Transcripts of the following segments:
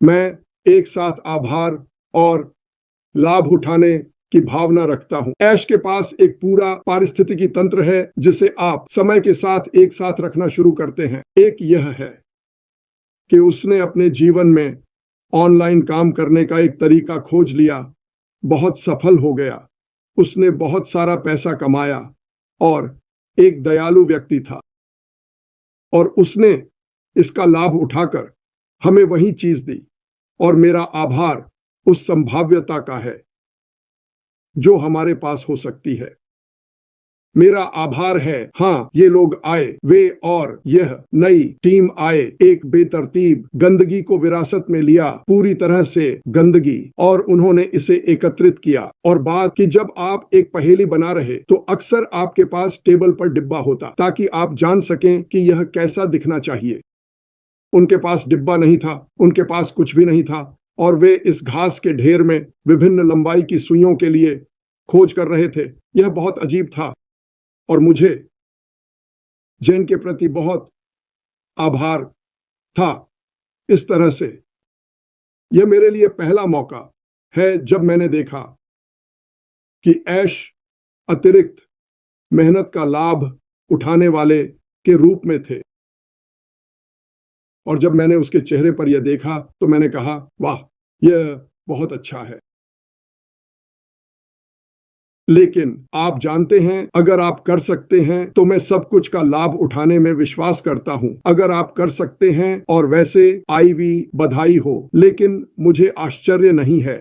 मैं एक साथ आभार और लाभ उठाने की भावना रखता हूं। ऐश के पास एक पूरा पारिस्थितिकी तंत्र है जिसे आप समय के साथ एक साथ रखना शुरू करते हैं। एक यह है कि उसने अपने जीवन में ऑनलाइन काम करने का एक तरीका खोज लिया, बहुत सफल हो गया, उसने बहुत सारा पैसा कमाया और एक दयालु व्यक्ति था और उसने इसका लाभ उठाकर हमें वही चीज दी और मेरा आभार उस संभाव्यता का है जो हमारे पास हो सकती है। मेरा आभार है, हाँ, ये लोग आए, वे और यह नई टीम आए, एक बेतरतीब गंदगी को विरासत में लिया, पूरी तरह से गंदगी, और उन्होंने इसे एकत्रित किया। और बात कि जब आप एक पहेली बना रहे तो अक्सर आपके पास टेबल पर डिब्बा होता ताकि आप जान सकें कि यह कैसा दिखना चाहिए। उनके पास डिब्बा नहीं था, उनके पास कुछ भी नहीं था और वे इस घास के ढेर में विभिन्न लंबाई की सुइयों के लिए खोज कर रहे थे। यह बहुत अजीब था और मुझे जैन के प्रति बहुत आभार था। इस तरह से यह मेरे लिए पहला मौका है जब मैंने देखा कि ऐश अतिरिक्त मेहनत का लाभ उठाने वाले के रूप में थे। और जब मैंने उसके चेहरे पर यह देखा तो मैंने कहा, वाह, यह बहुत अच्छा है। लेकिन आप जानते हैं, अगर आप कर सकते हैं तो मैं सब कुछ का लाभ उठाने में विश्वास करता हूं। अगर आप कर सकते हैं और वैसे आईवी बधाई हो, लेकिन मुझे आश्चर्य नहीं है।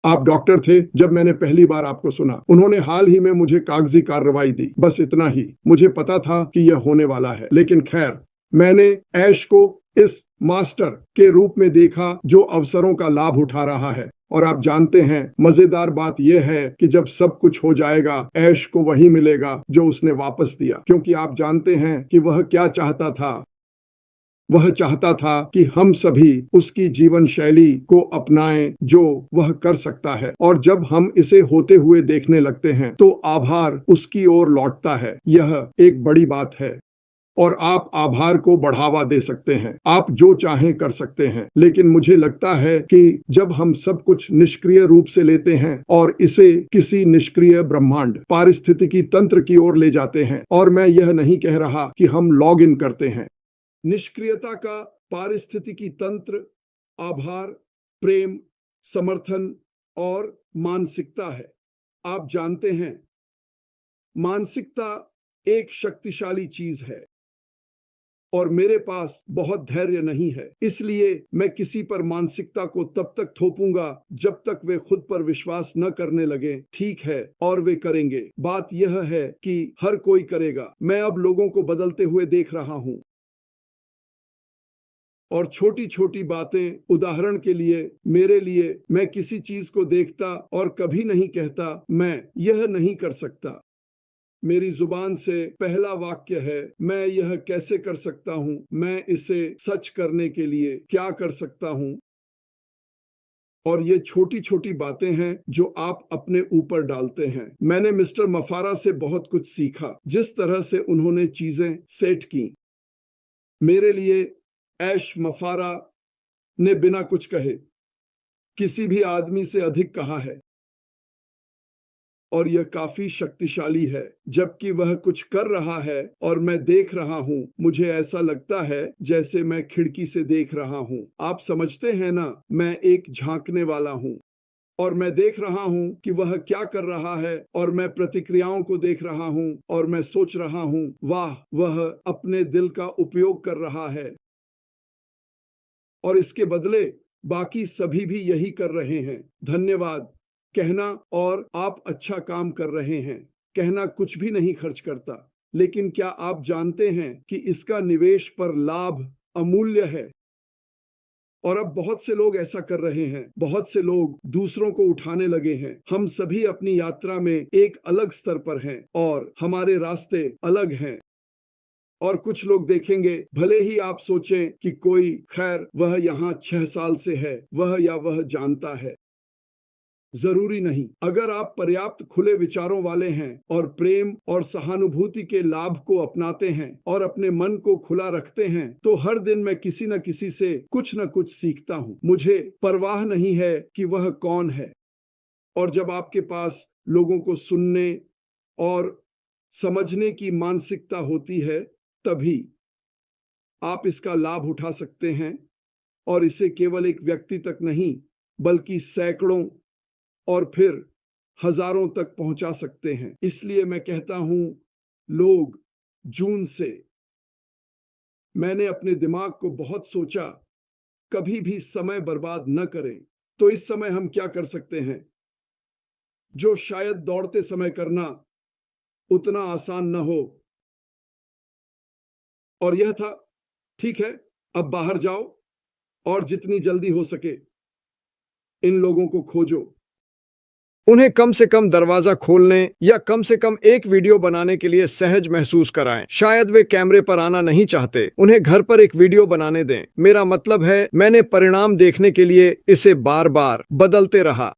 आप डॉक्टर थे जब मैंने पहली बार आपको सुना। उन्होंने हाल ही में मुझे कागजी कार्रवाई दी, बस इतना ही। मुझे पता था कि यह होने वाला है, लेकिन खैर, मैंने ऐश को इस मास्टर के रूप में देखा जो अवसरों का लाभ उठा रहा है। और आप जानते हैं, मजेदार बात यह है कि जब सब कुछ हो जाएगा, ऐश को वही मिलेगा जो उसने वापस दिया, क्योंकि आप जानते हैं कि वह क्या चाहता था। वह चाहता था कि हम सभी उसकी जीवन शैली को अपनाएं जो वह कर सकता है, और जब हम इसे होते हुए देखने लगते हैं तो आभार उसकी ओर लौटता है। यह एक बड़ी बात है और आप आभार को बढ़ावा दे सकते हैं। आप जो चाहें कर सकते हैं, लेकिन मुझे लगता है कि जब हम सब कुछ निष्क्रिय रूप से लेते हैं और इसे किसी निष्क्रिय ब्रह्मांड पारिस्थितिकी तंत्र की ओर ले जाते हैं, और मैं यह नहीं कह रहा कि हम लॉग इन करते हैं। निष्क्रियता का पारिस्थितिकी तंत्र आभार, प्रेम, समर्थन और मानसिकता है। आप जानते हैं, मानसिकता एक शक्तिशाली चीज है और मेरे पास बहुत धैर्य नहीं है, इसलिए मैं किसी पर मानसिकता को तब तक थोपूंगा जब तक वे खुद पर विश्वास न करने लगे। ठीक है, और वे करेंगे। बात यह है कि हर कोई करेगा। मैं अब लोगों को बदलते हुए देख रहा हूं और छोटी छोटी बातें, उदाहरण के लिए मेरे लिए, मैं किसी चीज को देखता और कभी नहीं कहता, मैं यह नहीं कर सकता। मेरी जुबान से पहला वाक्य है, मैं यह कैसे कर सकता हूं, मैं इसे सच करने के लिए क्या कर सकता हूं। और ये छोटी छोटी बातें हैं जो आप अपने ऊपर डालते हैं। मैंने मिस्टर मफारा से बहुत कुछ सीखा, जिस तरह से उन्होंने चीजें सेट की। मेरे लिए ऐश मफारा ने बिना कुछ कहे किसी भी आदमी से अधिक कहा है, और यह काफी शक्तिशाली है। जबकि वह कुछ कर रहा है और मैं देख रहा हूं, मुझे ऐसा लगता है जैसे मैं खिड़की से देख रहा हूं। आप समझते हैं ना, मैं एक झांकने वाला हूं और मैं देख रहा हूं कि वह क्या कर रहा है, और मैं प्रतिक्रियाओं को देख रहा हूं और मैं सोच रहा हूं, वाह, वह अपने दिल का उपयोग कर रहा है और इसके बदले बाकी सभी भी यही कर रहे हैं। धन्यवाद कहना और आप अच्छा काम कर रहे हैं कहना कुछ भी नहीं खर्च करता, लेकिन क्या आप जानते हैं कि इसका निवेश पर लाभ अमूल्य है। और अब बहुत से लोग ऐसा कर रहे हैं, बहुत से लोग दूसरों को उठाने लगे हैं। हम सभी अपनी यात्रा में एक अलग स्तर पर हैं और हमारे रास्ते अलग हैं। और कुछ लोग देखेंगे, भले ही आप सोचें कि कोई, खैर, वह यहाँ 6 साल से है, वह या वह जानता है। जरूरी नहीं। अगर आप पर्याप्त खुले विचारों वाले हैं और प्रेम और सहानुभूति के लाभ को अपनाते हैं और अपने मन को खुला रखते हैं, तो हर दिन मैं किसी न किसी से कुछ न कुछ सीखता हूं। मुझे परवाह नहीं है कि वह कौन है। और जब आपके पास लोगों को सुनने और समझने की मानसिकता होती है, तभी आप इसका लाभ उठा सकते हैं और इसे केवल एक व्यक्ति तक नहीं, बल्कि सैकड़ों और फिर हजारों तक पहुंचा सकते हैं। इसलिए मैं कहता हूं, लोग, जून से मैंने अपने दिमाग को बहुत सोचा, कभी भी समय बर्बाद न करें। तो इस समय हम क्या कर सकते हैं जो शायद दौड़ते समय करना उतना आसान न हो। और यह था, ठीक है, अब बाहर जाओ और जितनी जल्दी हो सके इन लोगों को खोजो। उन्हें कम से कम दरवाजा खोलने या कम से कम एक वीडियो बनाने के लिए सहज महसूस कराएं। शायद वे कैमरे पर आना नहीं चाहते, उन्हें घर पर एक वीडियो बनाने दें। मेरा मतलब है, मैंने परिणाम देखने के लिए इसे बार बार बदलते रहा।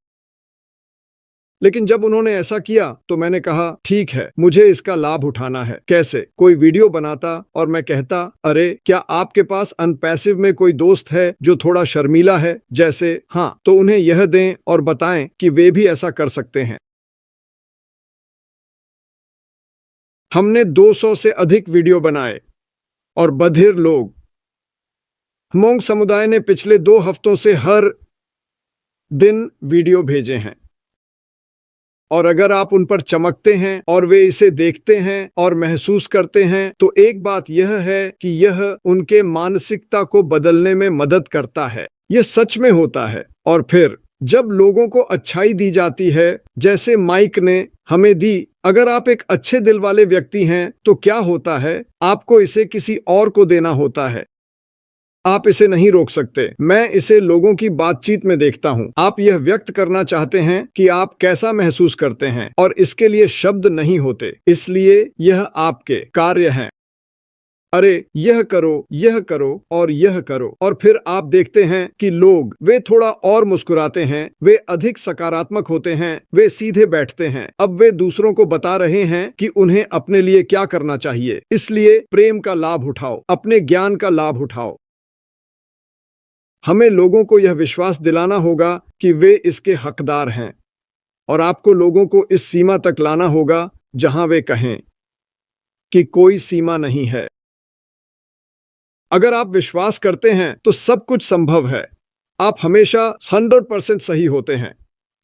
लेकिन जब उन्होंने ऐसा किया तो मैंने कहा, ठीक है, मुझे इसका लाभ उठाना है। कैसे? कोई वीडियो बनाता और मैं कहता, अरे क्या आपके पास अनपैसिव में कोई दोस्त है जो थोड़ा शर्मीला है? जैसे हाँ, तो उन्हें यह दें और बताएं कि वे भी ऐसा कर सकते हैं। हमने 200 से अधिक वीडियो बनाए और बधिर लोग हमोंग समुदाय ने पिछले 2 हफ्तों से हर दिन वीडियो भेजे हैं। और अगर आप उन पर चमकते हैं और वे इसे देखते हैं और महसूस करते हैं, तो एक बात यह है कि यह उनके मानसिकता को बदलने में मदद करता है। यह सच में होता है। और फिर जब लोगों को अच्छाई दी जाती है, जैसे माइक ने हमें दी, अगर आप एक अच्छे दिल वाले व्यक्ति हैं, तो क्या होता है, आपको इसे किसी और को देना होता है। आप इसे नहीं रोक सकते। मैं इसे लोगों की बातचीत में देखता हूं। आप यह व्यक्त करना चाहते हैं कि आप कैसा महसूस करते हैं और इसके लिए शब्द नहीं होते, इसलिए यह आपके कार्य हैं। अरे यह करो और यह करो, और फिर आप देखते हैं कि लोग, वे थोड़ा और मुस्कुराते हैं, वे अधिक सकारात्मक होते हैं, वे सीधे बैठते हैं। अब वे दूसरों को बता रहे हैं कि उन्हें अपने लिए क्या करना चाहिए। इसलिए प्रेम का लाभ उठाओ, अपने ज्ञान का लाभ उठाओ। हमें लोगों को यह विश्वास दिलाना होगा कि वे इसके हकदार हैं, और आपको लोगों को इस सीमा तक लाना होगा जहां वे कहें कि कोई सीमा नहीं है। अगर आप विश्वास करते हैं तो सब कुछ संभव है। आप हमेशा 100% सही होते हैं।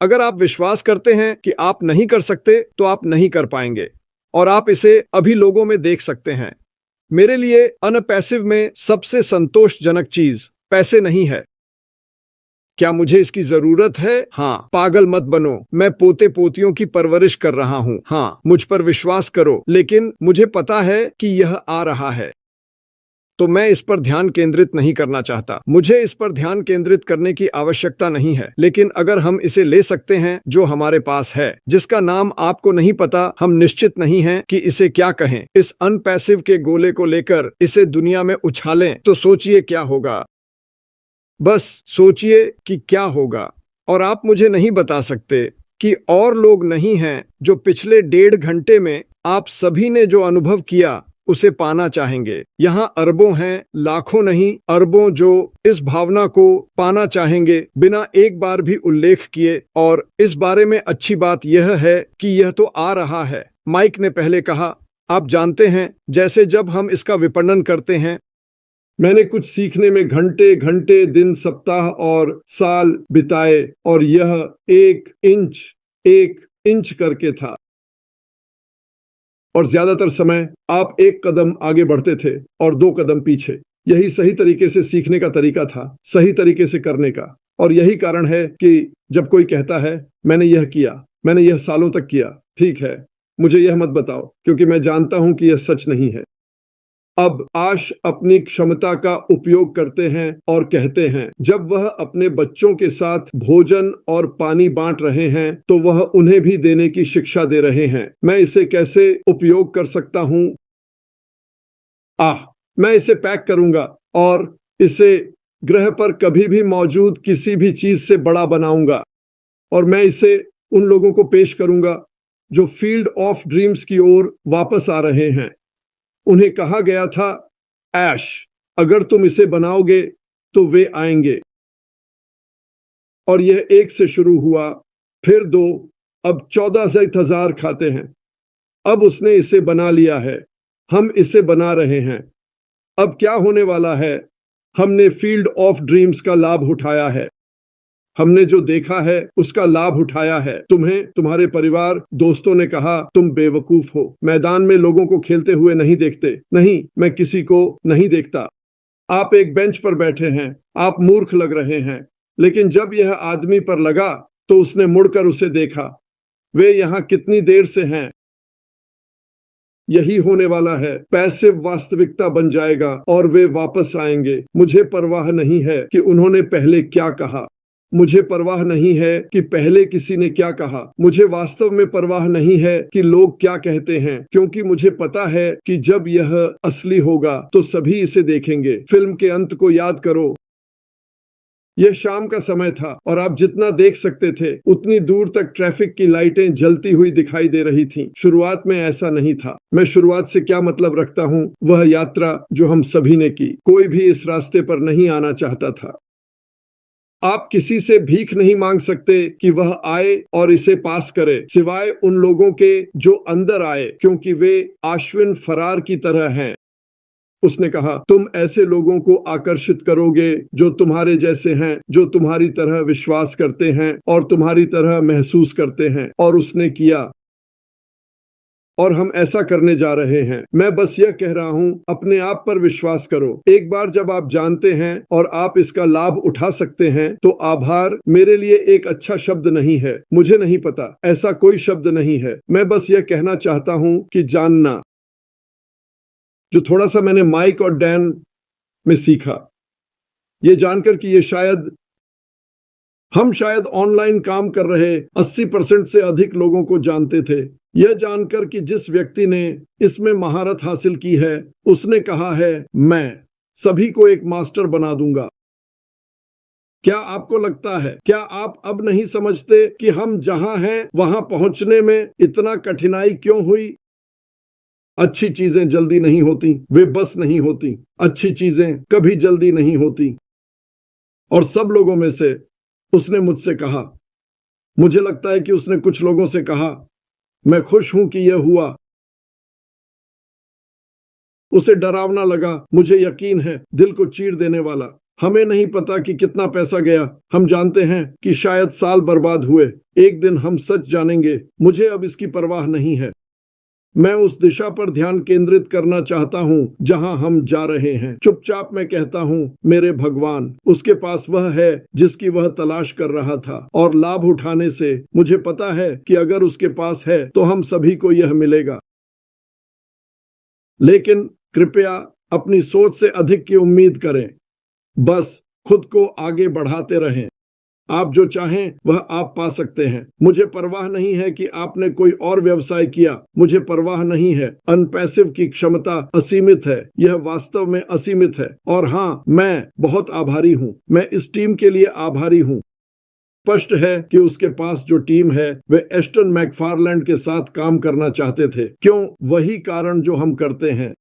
अगर आप विश्वास करते हैं कि आप नहीं कर सकते, तो आप नहीं कर पाएंगे, और आप इसे अभी लोगों में देख सकते हैं। मेरे लिए अनपैसिव में सबसे संतोषजनक चीज पैसे नहीं है। क्या मुझे इसकी जरूरत है? हाँ। पागल मत बनो, मैं पोते पोतियों की परवरिश कर रहा हूँ। हाँ, मुझ पर विश्वास करो, लेकिन मुझे पता है कि यह आ रहा है, तो मैं इस पर ध्यान केंद्रित नहीं करना चाहता। मुझे इस पर ध्यान केंद्रित करने की आवश्यकता नहीं है। लेकिन अगर हम इसे ले सकते हैं जो हमारे पास है, जिसका नाम आपको नहीं पता, हम निश्चित नहीं हैं कि इसे क्या कहें, इस अनपैसिव के गोले को लेकर इसे दुनिया में उछालें, तो सोचिए क्या होगा। बस सोचिए कि क्या होगा। और आप मुझे नहीं बता सकते कि और लोग नहीं हैं जो पिछले 1.5 घंटे में आप सभी ने जो अनुभव किया उसे पाना चाहेंगे। यहाँ अरबों हैं, लाखों नहीं, अरबों जो इस भावना को पाना चाहेंगे बिना एक बार भी उल्लेख किए। और इस बारे में अच्छी बात यह है कि यह तो आ रहा है। माइक ने पहले कहा, आप जानते हैं, जैसे जब हम इसका विपणन करते हैं, मैंने कुछ सीखने में घंटे घंटे, दिन, सप्ताह और साल बिताए, और यह 1 इंच करके था। और ज्यादातर समय आप 1 कदम आगे बढ़ते थे और 2 कदम पीछे। यही सही तरीके से सीखने का तरीका था, सही तरीके से करने का। और यही कारण है कि जब कोई कहता है, मैंने यह किया, मैंने यह सालों तक किया, ठीक है, मुझे यह मत बताओ, क्योंकि मैं जानता हूं कि यह सच नहीं है। अब आश अपनी क्षमता का उपयोग करते हैं और कहते हैं, जब वह अपने बच्चों के साथ भोजन और पानी बांट रहे हैं, तो वह उन्हें भी देने की शिक्षा दे रहे हैं। मैं इसे कैसे उपयोग कर सकता हूं? मैं इसे पैक करूंगा और इसे ग्रह पर कभी भी मौजूद किसी भी चीज से बड़ा बनाऊंगा। और मैं इसे उन लोगों को पेश करूंगा जो फील्ड ऑफ ड्रीम्स की ओर वापस आ रहे हैं। उन्हें कहा गया था, ऐश, अगर तुम इसे बनाओगे तो वे आएंगे। और यह 1 से शुरू हुआ, फिर 2, अब 14 से 1000 खाते हैं। अब उसने इसे बना लिया है, हम इसे बना रहे हैं। अब क्या होने वाला है? हमने फील्ड ऑफ ड्रीम्स का लाभ उठाया है। हमने जो देखा है उसका लाभ उठाया है। तुम्हें तुम्हारे परिवार दोस्तों ने कहा तुम बेवकूफ हो, मैदान में लोगों को खेलते हुए नहीं देखते। नहीं, मैं किसी को नहीं देखता। आप एक बेंच पर बैठे हैं, आप मूर्ख लग रहे हैं। लेकिन जब यह आदमी पर लगा तो उसने मुड़कर उसे देखा। वे यहाँ कितनी देर से हैं? यही होने वाला है। पैसिव वास्तविकता बन जाएगा और वे वापस आएंगे। मुझे परवाह नहीं है कि उन्होंने पहले क्या कहा। मुझे परवाह नहीं है कि पहले किसी ने क्या कहा। मुझे वास्तव में परवाह नहीं है कि लोग क्या कहते हैं, क्योंकि मुझे पता है कि जब यह असली होगा तो सभी इसे देखेंगे। फिल्म के अंत को याद करो। यह शाम का समय था और आप जितना देख सकते थे उतनी दूर तक ट्रैफिक की लाइटें जलती हुई दिखाई दे रही थीं। शुरुआत में ऐसा नहीं था। मैं शुरुआत से क्या मतलब रखता हूँ? वह यात्रा जो हम सभी ने की। कोई भी इस रास्ते पर नहीं आना चाहता था। आप किसी से भीख नहीं मांग सकते कि वह आए और इसे पास करे, सिवाय उन लोगों के जो अंदर आए, क्योंकि वे आश्विन फरार की तरह हैं। उसने कहा, तुम ऐसे लोगों को आकर्षित करोगे जो तुम्हारे जैसे हैं, जो तुम्हारी तरह विश्वास करते हैं और तुम्हारी तरह महसूस करते हैं। और उसने किया, और हम ऐसा करने जा रहे हैं। मैं बस यह कह रहा हूं, अपने आप पर विश्वास करो। एक बार जब आप जानते हैं और आप इसका लाभ उठा सकते हैं तो आभार मेरे लिए एक अच्छा शब्द नहीं है। मुझे नहीं पता, ऐसा कोई शब्द नहीं है। मैं बस यह कहना चाहता हूं कि जानना, जो थोड़ा सा मैंने माइक और डैन में सीखा, ये जानकर कि हम शायद ऑनलाइन काम कर रहे 80% से अधिक लोगों को जानते थे। यह जानकर कि जिस व्यक्ति ने इसमें महारत हासिल की है उसने कहा है, मैं सभी को एक मास्टर बना दूंगा। क्या आपको लगता है, क्या आप अब नहीं समझते कि हम जहां हैं वहां पहुंचने में इतना कठिनाई क्यों हुई? अच्छी चीजें जल्दी नहीं होती, वे बस नहीं होती। अच्छी चीजें कभी जल्दी नहीं होती। और सब लोगों में से उसने मुझसे कहा, मुझे लगता है कि उसने कुछ लोगों से कहा, मैं खुश हूं कि यह हुआ। उसे डरावना लगा, मुझे यकीन है, दिल को चीर देने वाला। हमें नहीं पता कि कितना पैसा गया। हम जानते हैं कि शायद साल बर्बाद हुए। एक दिन हम सच जानेंगे। मुझे अब इसकी परवाह नहीं है। मैं उस दिशा पर ध्यान केंद्रित करना चाहता हूं जहां हम जा रहे हैं। चुपचाप मैं कहता हूं, मेरे भगवान, उसके पास वह है जिसकी वह तलाश कर रहा था। और लाभ उठाने से मुझे पता है कि अगर उसके पास है तो हम सभी को यह मिलेगा। लेकिन कृपया अपनी सोच से अधिक की उम्मीद करें। बस खुद को आगे बढ़ाते रहें। आप जो चाहें वह आप पा सकते हैं। मुझे परवाह नहीं है कि आपने कोई और व्यवसाय किया। मुझे परवाह नहीं है। अनपैसिव की क्षमता असीमित है। यह वास्तव में असीमित है। और हाँ, मैं बहुत आभारी हूं। मैं इस टीम के लिए आभारी हूं। स्पष्ट है कि उसके पास जो टीम है वे एस्टन मैकफारलैंड के साथ काम करना चाहते थे। क्यों? वही कारण जो हम करते हैं।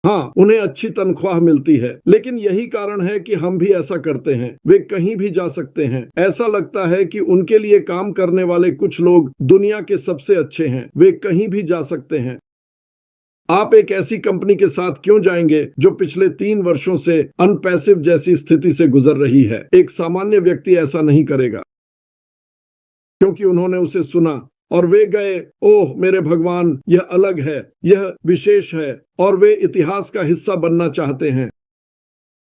हाँ, उन्हें अच्छी तनख्वाह मिलती है, लेकिन यही कारण है कि हम भी ऐसा करते हैं। वे कहीं भी जा सकते हैं। ऐसा लगता है कि उनके लिए काम करने वाले कुछ लोग दुनिया के सबसे अच्छे हैं। वे कहीं भी जा सकते हैं। आप एक ऐसी कंपनी के साथ क्यों जाएंगे जो पिछले 3 वर्षों से अनपैसिव जैसी स्थिति से गुजर रही है? एक सामान्य व्यक्ति ऐसा नहीं करेगा, क्योंकि उन्होंने उसे सुना और वे गए, ओह मेरे भगवान, यह अलग है, यह विशेष है, और वे इतिहास का हिस्सा बनना चाहते हैं।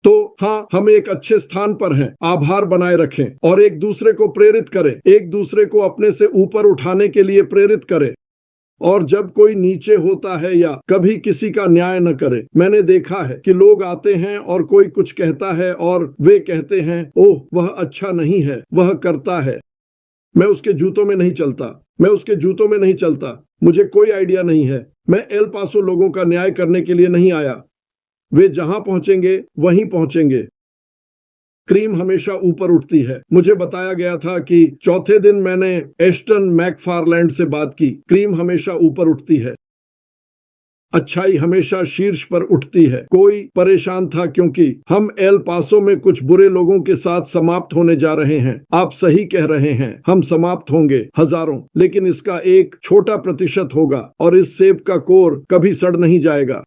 तो हाँ, हम एक अच्छे स्थान पर हैं। आभार बनाए रखें और एक दूसरे को प्रेरित करें। एक दूसरे को अपने से ऊपर उठाने के लिए प्रेरित करें। और जब कोई नीचे होता है या कभी किसी का न्याय न करे। मैंने देखा है कि लोग आते हैं और कोई कुछ कहता है और वे कहते हैं, ओह वह अच्छा नहीं है, वह करता है। मैं उसके जूतों में नहीं चलता। मैं उसके जूतों में नहीं चलता। मुझे कोई आइडिया नहीं है। मैं एल पासो लोगों का न्याय करने के लिए नहीं आया। वे जहां पहुंचेंगे वहीं पहुंचेंगे। क्रीम हमेशा ऊपर उठती है। मुझे बताया गया था कि चौथे दिन मैंने एस्टन मैकफारलैंड से बात की। क्रीम हमेशा ऊपर उठती है। अच्छाई हमेशा शीर्ष पर उठती है। कोई परेशान था क्योंकि हम एल पासो में कुछ बुरे लोगों के साथ समाप्त होने जा रहे हैं। आप सही कह रहे हैं, हम समाप्त होंगे हजारों, लेकिन इसका एक छोटा प्रतिशत होगा और इस सेब का कोर कभी सड़ नहीं जाएगा।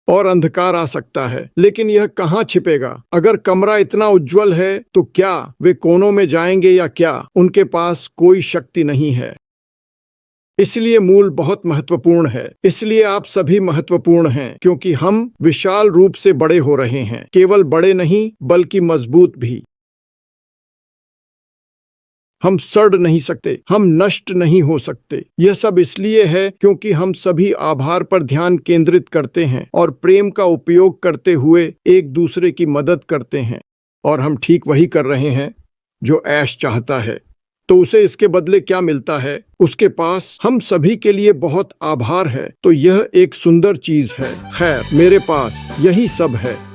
और अंधकार आ सकता है, लेकिन यह कहाँ छिपेगा? अगर कमरा इतना उज्जवल है तो क्या वे कोनों में जाएंगे या क्या? उनके पास कोई शक्ति नहीं है। इसलिए मूल बहुत महत्वपूर्ण है। इसलिए आप सभी महत्वपूर्ण हैं, क्योंकि हम विशाल रूप से बड़े हो रहे हैं। केवल बड़े नहीं, बल्कि मजबूत भी। हम सड़ नहीं सकते, हम नष्ट नहीं हो सकते। यह सब इसलिए है क्योंकि हम सभी आभार पर ध्यान केंद्रित करते हैं और प्रेम का उपयोग करते हुए एक दूसरे की मदद करते हैं। और हम ठीक वही कर रहे हैं जो ऐश चाहता है। तो उसे इसके बदले क्या मिलता है? उसके पास हम सभी के लिए बहुत आभार है। तो यह एक सुंदर चीज है। खैर, मेरे पास यही सब है।